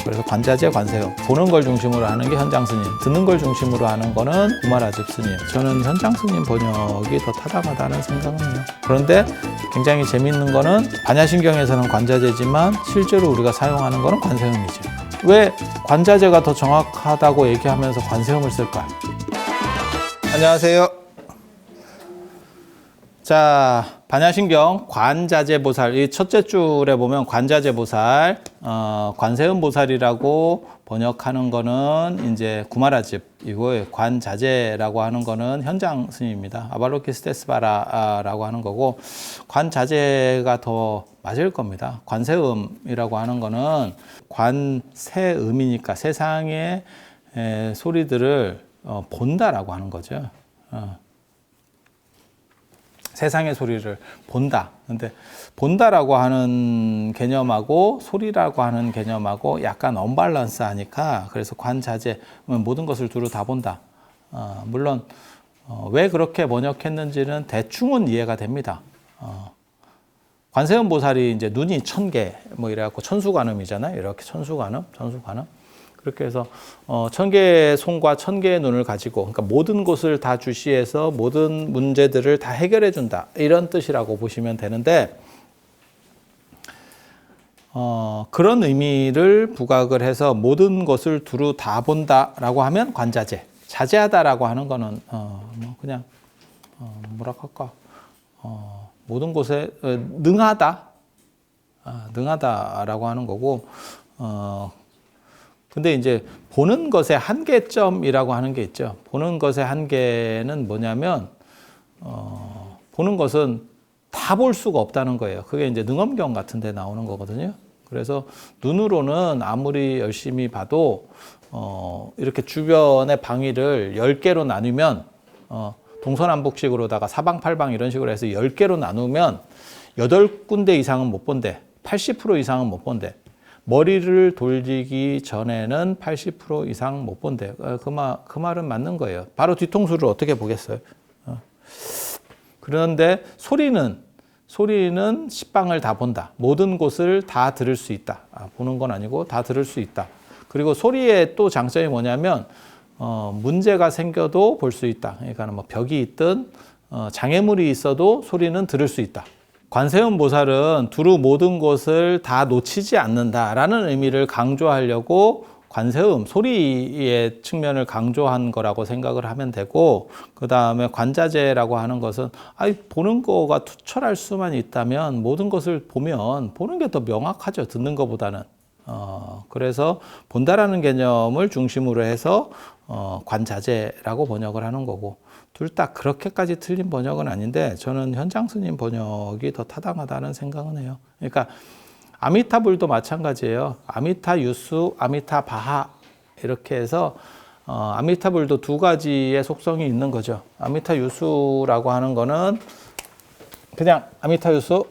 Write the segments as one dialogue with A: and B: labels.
A: 그래서 관자재, 관세음. 보는 걸 중심으로 하는 게 현장 스님, 듣는 걸 중심으로 하는 거는 구마라집 스님. 저는 현장 스님 번역이 더 타당하다는 생각은 해요. 그런데 굉장히 재밌는 거는 반야신경에서는 관자재지만 실제로 우리가 사용하는 거는 관세음이죠. 왜 관자재가 더 정확하다고 얘기하면서 관세음을 쓸까요? 안녕하세요. 자, 반야신경 관자재보살, 이 첫째 줄에 보면 관자재보살, 관세음보살이라고 번역하는 거는 이제 구마라집이고, 관자재라고 하는 거는 현장 스님입니다. 아발로키스테스바라라고 하는 거고, 관자재가 더 맞을 겁니다. 관세음이라고 하는 거는 관세음이니까 세상의 소리들을 본다라고 하는 거죠. 세상의 소리를 본다. 근데 본다라고 하는 개념하고 소리라고 하는 개념하고 약간 언밸런스 하니까, 그래서 관자재, 모든 것을 두루 다 본다. 물론 왜 그렇게 번역했는지는 대충은 이해가 됩니다. 관세음 보살이 이제 눈이 1000개 뭐 이래갖고 천수관음이잖아요. 이렇게 천수관음. 그렇게 해서 1000개의 손과 1000개의 눈을 가지고, 그러니까 모든 곳을 다 주시해서 모든 문제들을 다 해결해 준다, 이런 뜻이라고 보시면 되는데, 그런 의미를 부각을 해서 모든 것을 두루 다 본다라고 하면 관자재, 자제하다라고 하는 거는 뭐 그냥 뭐라 할까, 모든 곳에 능하다라고 하는 거고, 근데 이제 보는 것의 한계점이라고 하는 게 있죠. 보는 것의 한계는 뭐냐면, 보는 것은 다 볼 수가 없다는 거예요. 그게 이제 능엄경 같은 데 나오는 거거든요. 그래서 눈으로는 아무리 열심히 봐도, 이렇게 주변의 방위를 10개로 나누면, 동서남북식으로다가 사방팔방 이런 식으로 해서 10개로 나누면 8군데 이상은 못 본대. 80% 이상은 못 본대. 머리를 돌리기 전에는 80% 이상 못 본대요. 그 말은 맞는 거예요. 바로 뒤통수를 어떻게 보겠어요? 그런데 소리는 십방을 다 본다. 모든 곳을 다 들을 수 있다. 보는 건 아니고 다 들을 수 있다. 그리고 소리의 또 장점이 뭐냐면, 문제가 생겨도 볼 수 있다. 그러니까 뭐 벽이 있든 장애물이 있어도 소리는 들을 수 있다. 관세음 보살은 두루 모든 것을 다 놓치지 않는다라는 의미를 강조하려고 관세음, 소리의 측면을 강조한 거라고 생각을 하면 되고, 그 다음에 관자재라고 하는 것은 보는 거가 투철할 수만 있다면 모든 것을 보면 보는 게 더 명확하죠, 듣는 것보다는. 그래서 본다라는 개념을 중심으로 해서 관자재라고 번역을 하는 거고, 둘 다 그렇게까지 틀린 번역은 아닌데 저는 현장 스님 번역이 더 타당하다는 생각은 해요. 그러니까 아미타불도 마찬가지예요. 아미타 유수, 아미타 바하, 이렇게 해서 아미타불도 두 가지의 속성이 있는 거죠. 아미타 유수라고 하는 거는 그냥 아미타 유수,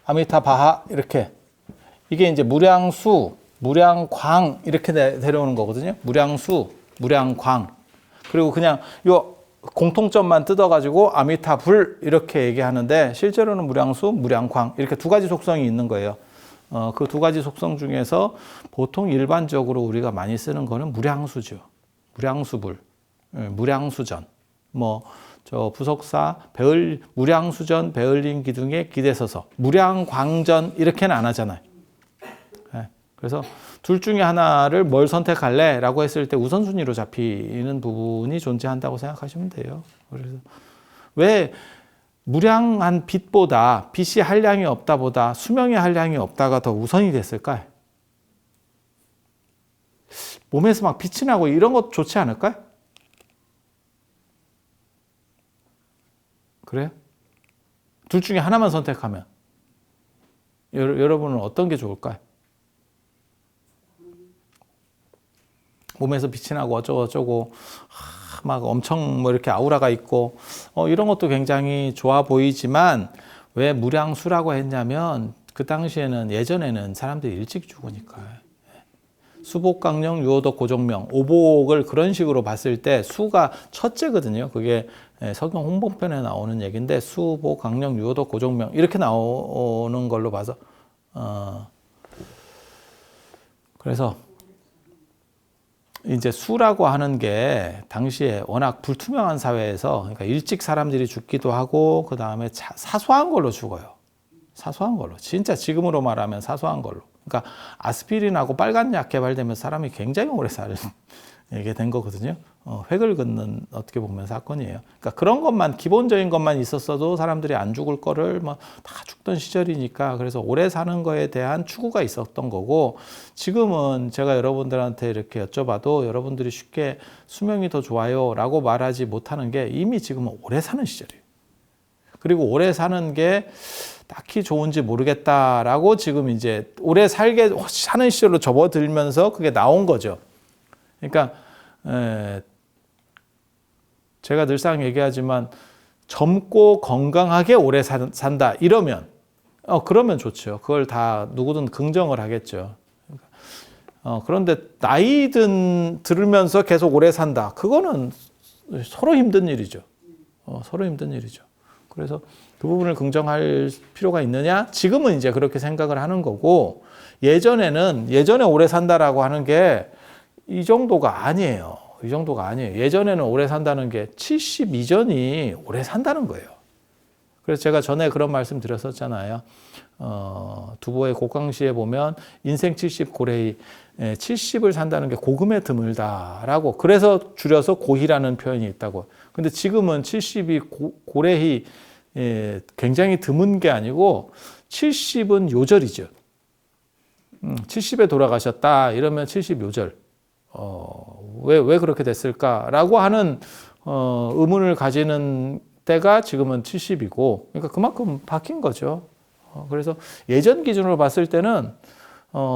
A: 아미타 바하, 이렇게, 이게 이제 무량수, 무량광 이렇게 데려오는 거거든요. 무량수, 무량광. 그리고 그냥 요 공통점만 뜯어가지고 아미타불 이렇게 얘기하는데, 실제로는 무량수, 무량광 이렇게 두 가지 속성이 있는 거예요. 그 두 가지 속성 중에서 보통 일반적으로 우리가 많이 쓰는 거는 무량수죠. 무량수불, 무량수전. 뭐 저 부속사 무량수전 베을린 기둥에 기대서서 무량광전 이렇게는 안 하잖아요. 그래서 둘 중에 하나를 뭘 선택할래? 라고 했을 때 우선순위로 잡히는 부분이 존재한다고 생각하시면 돼요. 그래서 왜 무량한 빛보다, 빛이 한량이 없다보다 수명의 한량이 없다가 더 우선이 됐을까요? 몸에서 막 빛이 나고 이런 것 좋지 않을까요? 그래요? 둘 중에 하나만 선택하면 여러분은 어떤 게 좋을까요? 몸에서 빛이 나고 어쩌고 막 엄청 뭐 이렇게 아우라가 있고 이런 것도 굉장히 좋아 보이지만, 왜 무량수라고 했냐면 그 당시에는, 예전에는 사람들이 일찍 죽으니까. 수복강령 유오덕 고종명, 오복을 그런 식으로 봤을 때 수가 첫째거든요. 그게 서경 홍보편에 나오는 얘기인데, 수복강령 유오덕 고종명 이렇게 나오는 걸로 봐서 그래서 이제 수라고 하는 게 당시에 워낙 불투명한 사회에서 그러니까 일찍 사람들이 죽기도 하고 그 다음에 사소한 걸로 죽어요. 사소한 걸로. 진짜 지금으로 말하면 사소한 걸로. 그러니까 아스피린하고 빨간 약 개발되면서 사람이 굉장히 오래 살게 된 거거든요. 획을 긋는 어떻게 보면 사건이에요. 그러니까 그런 것만 기본적인 것만 있었어도 사람들이 안 죽을 거를 뭐 다 죽던 시절이니까 그래서 오래 사는 거에 대한 추구가 있었던 거고 지금은 제가 여러분들한테 이렇게 여쭤봐도 여러분들이 쉽게 수명이 더 좋아요라고 말하지 못하는 게 이미 지금은 오래 사는 시절이에요. 그리고 오래 사는 게 딱히 좋은지 모르겠다라고 지금 이제 오래 사는 시절로 접어들면서 그게 나온 거죠. 그러니까 제가 늘상 얘기하지만 젊고 건강하게 오래 산다 이러면 그러면 좋죠. 그걸 다 누구든 긍정을 하겠죠. 그런데 나이 들으면서 계속 오래 산다. 그거는 서로 힘든 일이죠. 서로 힘든 일이죠. 그래서 그 부분을 긍정할 필요가 있느냐? 지금은 이제 그렇게 생각을 하는 거고 예전에 오래 산다라고 하는 게 이 정도가 아니에요. 이 정도가 아니에요. 예전에는 오래 산다는 게 70 이전이 오래 산다는 거예요. 그래서 제가 전에 그런 말씀 드렸었잖아요. 두보의 곡강시에 보면 인생 70 고래희 70을 산다는 게 고금에 드물다라고 그래서 줄여서 고희라는 표현이 있다고. 근데 지금은 70이 고래희 굉장히 드문 게 아니고 70은 요절이죠. 70에 돌아가셨다 이러면 70 요절. 왜 그렇게 됐을까라고 하는 의문을 가지는 때가 지금은 70이고 그러니까 그만큼 바뀐 거죠. 그래서 예전 기준으로 봤을 때는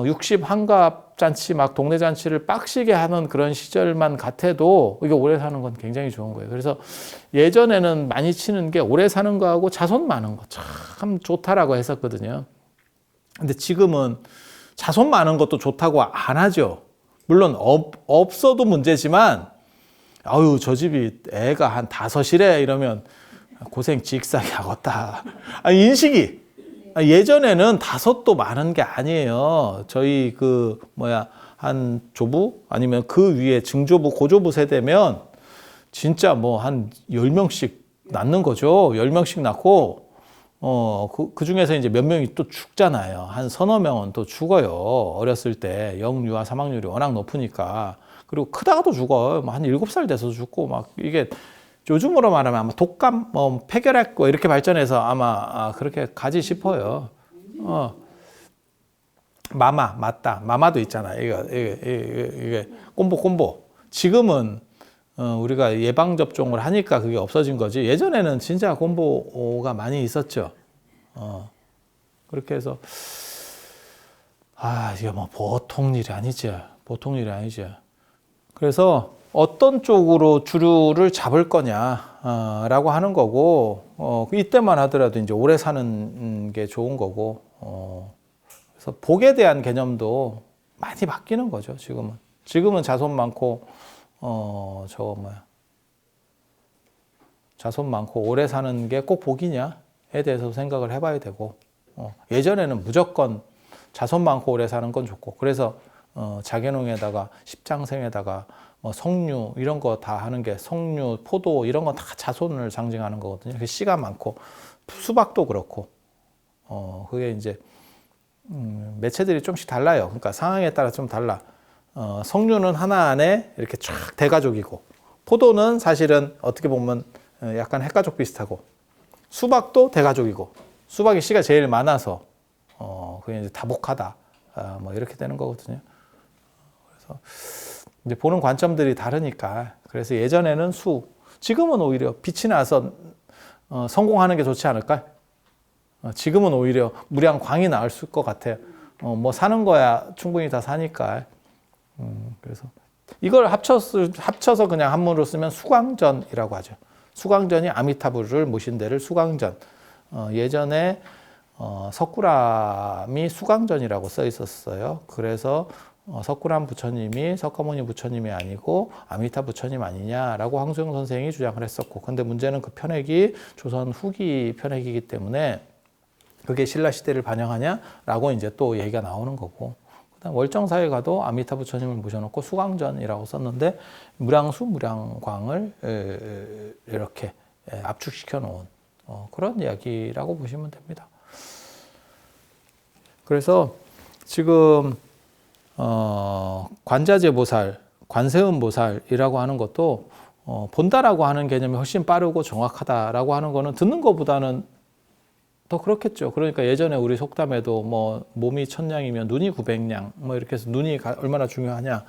A: 60 환갑 잔치 막 동네 잔치를 빡시게 하는 그런 시절만 같아도 이게 오래 사는 건 굉장히 좋은 거예요. 그래서 예전에는 많이 치는 게 오래 사는 거하고 자손 많은 거 참 좋다라고 했었거든요. 근데 지금은 자손 많은 것도 좋다고 안 하죠. 물론 없어도 문제지만 아유 저 집이 애가 한 5이래 이러면 고생 직사게 하겠다. 인식이 예전에는 5도 많은 게 아니에요. 저희 한 조부 아니면 그 위에 증조부 고조부 세대면 진짜 뭐 한 10명씩 낳는 거죠. 10명씩 낳고 그 중에서 이제 몇 명이 또 죽잖아요. 한 서너 명은 또 죽어요. 어렸을 때 영유아 사망률이 워낙 높으니까. 그리고 크다가도 죽어요. 한 7살 돼서 죽고 막 이게 요즘으로 말하면 아마 독감, 폐결핵 이렇게 발전해서 아마 그렇게 가지 싶어요. 맞다. 마마도 있잖아요. 이게 꼼보. 지금은 우리가 예방 접종을 하니까 그게 없어진 거지. 예전에는 진짜 콤보가 많이 있었죠. 그렇게 해서 이게 뭐 보통 일이 아니죠. 보통 일이 아니죠. 그래서 어떤 쪽으로 주류를 잡을 거냐라고 하는 거고 이때만 하더라도 이제 오래 사는 게 좋은 거고 그래서 복에 대한 개념도 많이 바뀌는 거죠. 지금은 자손 많고 자손 많고 오래 사는 게 꼭 복이냐에 대해서 생각을 해봐야 되고 예전에는 무조건 자손 많고 오래 사는 건 좋고 그래서 자개농에다가 십장생에다가 석류 이런 거 다 하는 게 석류, 포도 이런 건 다 자손을 상징하는 거거든요. 씨가 많고 수박도 그렇고 그게 이제 매체들이 좀씩 달라요. 그러니까 상황에 따라 좀 달라. 석류는 하나 안에 이렇게 쫙 대가족이고 포도는 사실은 어떻게 보면 약간 핵가족 비슷하고 수박도 대가족이고 수박이 씨가 제일 많아서 그게 이제 다복하다 뭐 이렇게 되는 거거든요. 그래서 이제 보는 관점들이 다르니까 그래서 예전에는 지금은 오히려 빛이 나서 성공하는 게 좋지 않을까? 지금은 오히려 무량광이 나을 것 같아요. 뭐 사는 거야 충분히 다 사니까. 그래서 이걸 합쳐서 그냥 한문으로 쓰면 수광전이라고 하죠. 수광전이 아미타불을 모신 데를 수광전. 예전에 석굴암이 수광전이라고 써 있었어요. 그래서 석굴암 부처님이 석가모니 부처님이 아니고 아미타 부처님 아니냐라고 황수영 선생이 주장을 했었고 근데 문제는 그 편액이 조선 후기 편액이기 때문에 그게 신라 시대를 반영하냐라고 이제 또 얘기가 나오는 거고. 그다음 월정사에 가도 아미타 부처님을 모셔놓고 수광전이라고 썼는데 무량수 무량광을 이렇게 압축시켜 놓은 그런 이야기라고 보시면 됩니다. 그래서 지금 관자재 보살, 관세음 보살이라고 하는 것도 본다라고 하는 개념이 훨씬 빠르고 정확하다라고 하는 거는 듣는 것보다는 더 그렇겠죠. 그러니까 예전에 우리 속담에도 뭐 몸이 천냥이면 눈이 900냥 뭐 이렇게 해서 눈이 얼마나 중요하냐라는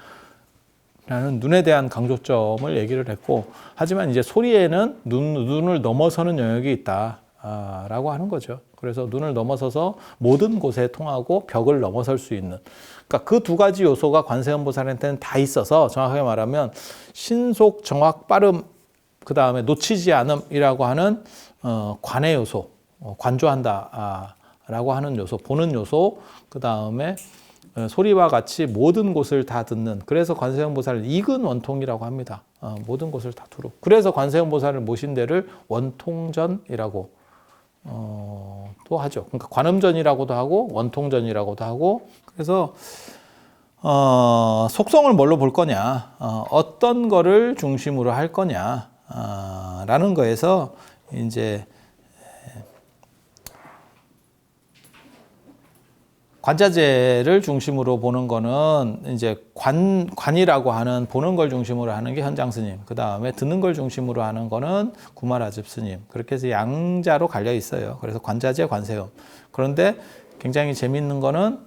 A: 눈에 대한 강조점을 얘기를 했고, 하지만 이제 소리에는 눈을 넘어서는 영역이 있다라고 하는 거죠. 그래서 눈을 넘어서서 모든 곳에 통하고 벽을 넘어설 수 있는, 그러니까 그 두 가지 요소가 관세음보살한테는 다 있어서 정확하게 말하면 신속, 정확, 빠름, 그 다음에 놓치지 않음이라고 하는 관의 요소, 관조한다 라고 하는 요소, 보는 요소, 그 다음에 소리와 같이 모든 곳을 다 듣는, 그래서 관세음보살을 익은 원통이라고 합니다. 모든 곳을 다 두루. 그래서 관세음보살을 모신 데를 원통전이라고 또 하죠. 그러니까 관음전이라고도 하고 원통전이라고도 하고. 그래서 속성을 뭘로 볼 거냐, 어떤 거를 중심으로 할 거냐 라는 거에서 이제 관자재를 중심으로 보는 거는 이제 관이라고 하는 보는 걸 중심으로 하는 게 현장 스님, 그 다음에 듣는 걸 중심으로 하는 거는 구마라즙 스님, 그렇게 해서 양자로 갈려 있어요. 그래서 관자재, 관세음. 그런데 굉장히 재미있는 거는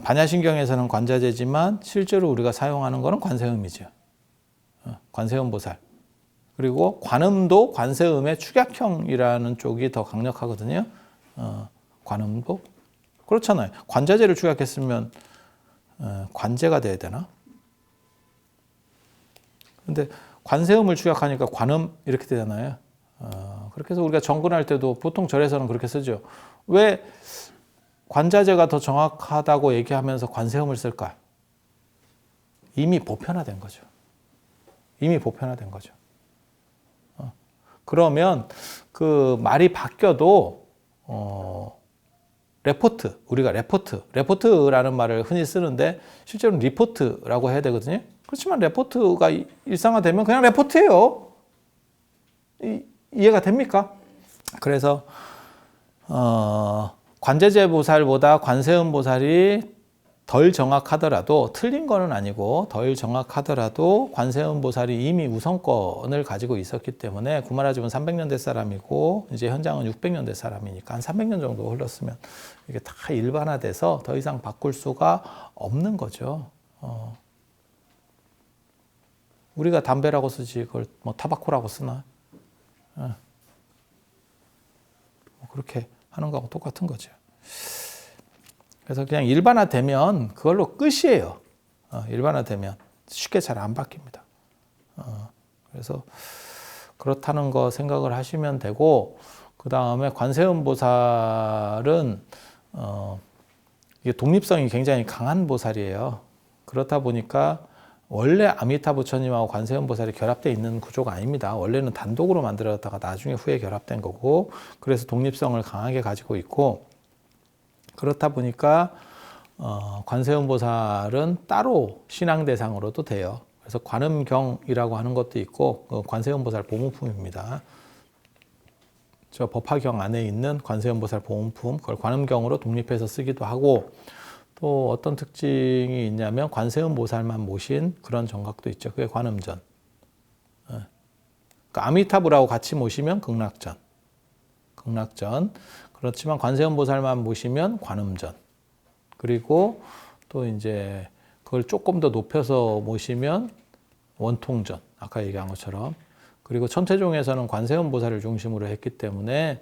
A: 반야신경에서는 관자재지만 실제로 우리가 사용하는 거는 관세음이죠. 관세음 보살. 그리고 관음도 관세음의 축약형이라는 쪽이 더 강력하거든요. 관음도 그렇잖아요. 관자재를 축약했으면 관제가 돼야 되나? 근데 관세음을 축약하니까 관음 이렇게 되잖아요. 그렇게 해서 우리가 정근할 때도 보통 절에서는 그렇게 쓰죠. 왜 관자재가 더 정확하다고 얘기하면서 관세음을 쓸까? 이미 보편화된 거죠. 이미 보편화된 거죠. 그러면 그 말이 바뀌어도 레포트, 우리가 레포트라는 말을 흔히 쓰는데 실제로는 리포트라고 해야 되거든요. 그렇지만 레포트가 일상화되면 그냥 레포트예요. 이해가 됩니까? 그래서 관제재 보살보다 관세음 보살이 덜 정확하더라도, 틀린 거는 아니고 덜 정확하더라도 관세음 보살이 이미 우선권을 가지고 있었기 때문에, 구마라집은 300년대 사람이고 이제 현장은 600년대 사람이니까 한 300년 정도 흘렀으면 이게 다 일반화돼서 더 이상 바꿀 수가 없는 거죠. 우리가 담배라고 쓰지 그걸 뭐 타바코라고 쓰나? 그렇게 하는 거하고 똑같은 거죠. 그래서 그냥 일반화되면 그걸로 끝이에요. 일반화되면 쉽게 잘 안 바뀝니다. 그래서 그렇다는 거 생각을 하시면 되고, 그 다음에 관세음 보살은 이게 독립성이 굉장히 강한 보살이에요. 그렇다 보니까 원래 아미타 부처님하고 관세음 보살이 결합되어 있는 구조가 아닙니다. 원래는 단독으로 만들어졌다가 나중에 후에 결합된 거고, 그래서 독립성을 강하게 가지고 있고, 그렇다 보니까 관세음 보살은 따로 신앙 대상으로도 돼요. 그래서 관음경이라고 하는 것도 있고, 관세음 보살 보문품입니다. 저 법화경 안에 있는 관세음 보살 보문품, 그걸 관음경으로 독립해서 쓰기도 하고, 또 어떤 특징이 있냐면 관세음 보살만 모신 그런 정각도 있죠. 그게 관음전. 그러니까 아미타불하고 같이 모시면 극락전. 그렇지만 관세음 보살만 모시면 관음전. 그리고 또 이제 그걸 조금 더 높여서 모시면 원통전. 아까 얘기한 것처럼. 그리고 천태종에서는 관세음 보살을 중심으로 했기 때문에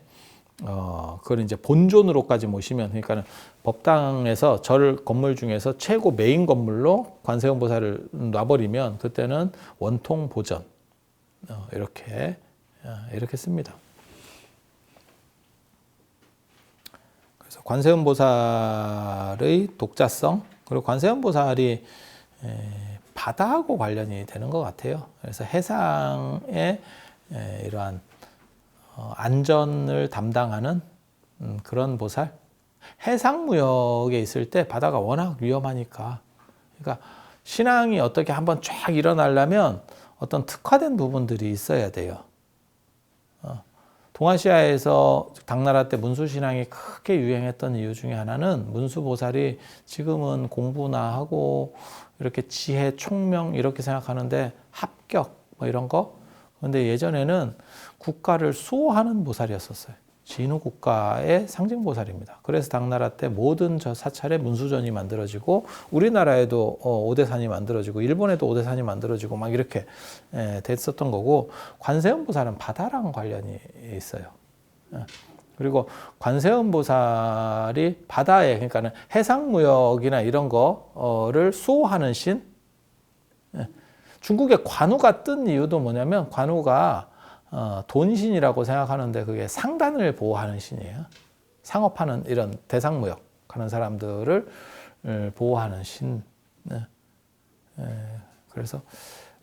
A: 그걸 이제 본존으로까지 모시면, 그러니까 법당에서 절 건물 중에서 최고 메인 건물로 관세음 보살을 놔버리면 그때는 원통 보전 이렇게 씁니다. 그래서 관세음 보살의 독자성, 그리고 관세음 보살이 바다하고 관련이 되는 것 같아요. 그래서 해상의 이러한 안전을 담당하는 그런 보살. 해상무역에 있을 때 바다가 워낙 위험하니까. 그러니까 신앙이 어떻게 한번 쫙 일어나려면 어떤 특화된 부분들이 있어야 돼요. 동아시아에서 당나라 때 문수신앙이 크게 유행했던 이유 중에 하나는 문수보살이 지금은 공부나 하고 이렇게 지혜, 총명 이렇게 생각하는데 합격 뭐 이런 거. 그런데 예전에는 국가를 수호하는 보살이었었어요. 진후국가의 상징보살입니다. 그래서 당나라 때 모든 저 사찰에 문수전이 만들어지고 우리나라에도 오대산이 만들어지고 일본에도 오대산이 만들어지고 막 이렇게 됐었던 거고, 관세음보살은 바다랑 관련이 있어요. 그리고 관세음보살이 바다에, 그러니까는 해상무역이나 이런 거를 수호하는 신. 중국에 관우가 뜬 이유도 뭐냐면 관우가 돈신이라고 생각하는데 그게 상단을 보호하는 신이에요. 상업하는 이런 대상무역 하는 사람들을 보호하는 신. 그래서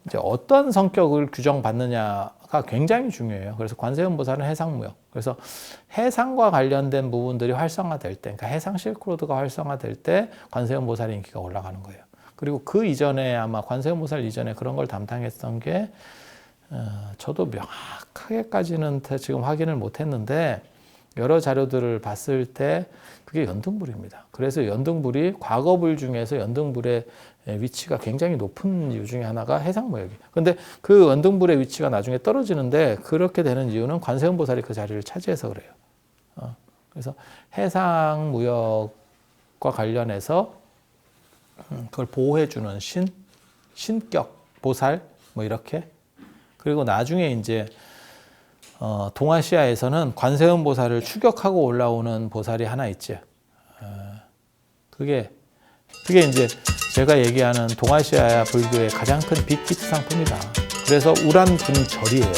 A: 이제 어떤 성격을 규정받느냐가 굉장히 중요해요. 그래서 관세음보살은 해상무역. 그래서 해상과 관련된 부분들이 활성화될 때, 그러니까 해상 실크로드가 활성화될 때 관세음보살의 인기가 올라가는 거예요. 그리고 그 이전에 아마 관세음보살 이전에 그런 걸 담당했던 게 저도 명확하게까지는 지금 확인을 못했는데 여러 자료들을 봤을 때 그게 연등불입니다. 그래서 연등불이 과거불 중에서 연등불의 위치가 굉장히 높은 이유 중에 하나가 해상무역이에요. 근데 그 연등불의 위치가 나중에 떨어지는데 그렇게 되는 이유는 관세음보살이 그 자리를 차지해서 그래요. 그래서 해상무역과 관련해서 그걸 보호해주는 신격, 보살 뭐 이렇게. 그리고 나중에 이제 동아시아에서는 관세음보살을 추격하고 올라오는 보살이 하나 있죠. 그게 이제 제가 얘기하는 동아시아 불교의 가장 큰 빅히트 상품이다. 그래서 우란분절이에요.